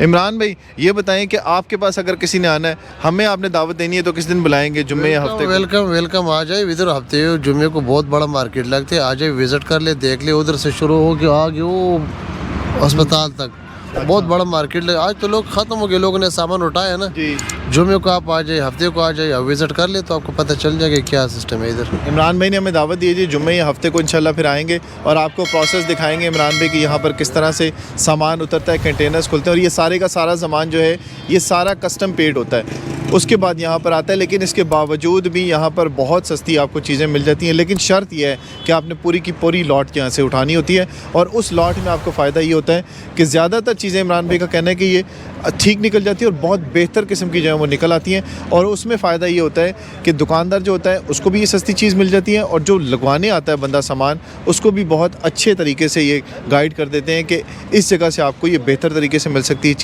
इमरान भाई, ये बताएं कि आपके पास अगर किसी ने आना है, हमें आपने दावत देनी है तो किस दिन बुलाएंगे, जुम्मे या हफ्ते को? वेलकम वेलकम, आ जाए इधर। हफ्ते जुम्मे को बहुत बड़ा मार्केट लगते है, आ जाए विजिट कर ले, देख ले। उधर से शुरू हो के आगे वो अस्पताल तक बहुत बड़ा मार्केट लगे। आज तो लोग ख़त्म हो गए, लोगों ने सामान उठाया ना जी। जुम्मे को आप आ जाए, हफ्ते को आ जाए, विजिट कर ले तो आपको पता चल जाएगा क्या सिस्टम है इधर। इमरान भाई ने हमें दावत दी है जी, जुम्मे या हफ्ते को इंशाल्लाह फिर आएंगे और आपको प्रोसेस दिखाएंगे इमरान भाई कि यहाँ पर किस तरह से सामान उतरता है, कंटेनर्स खुलते हैं और ये सारे का सारा सामान जो है ये सारा कस्टम पेड होता है, उसके बाद यहाँ पर आता है। लेकिन इसके बावजूद भी यहाँ पर बहुत सस्ती आपको चीज़ें मिल जाती हैं, लेकिन शर्त यह है कि आपने पूरी की पूरी लॉट यहाँ से उठानी होती है और उस लॉट में आपको फ़ायदा ये होता है कि ज़्यादातर चीज़ें इमरान भाई का कहना है कि ये ठीक निकल जाती है और बहुत बेहतर किस्म की जो है वो निकल आती हैं। और उसमें फ़ायदा ये होता है कि दुकानदार जो होता है उसको भी ये सस्ती चीज़ मिल जाती है और जो लगवाने आता है बंदा सामान, उसको भी बहुत अच्छे तरीके से ये गाइड कर देते हैं कि इस जगह से आपको ये बेहतर तरीके से मिल सकती है।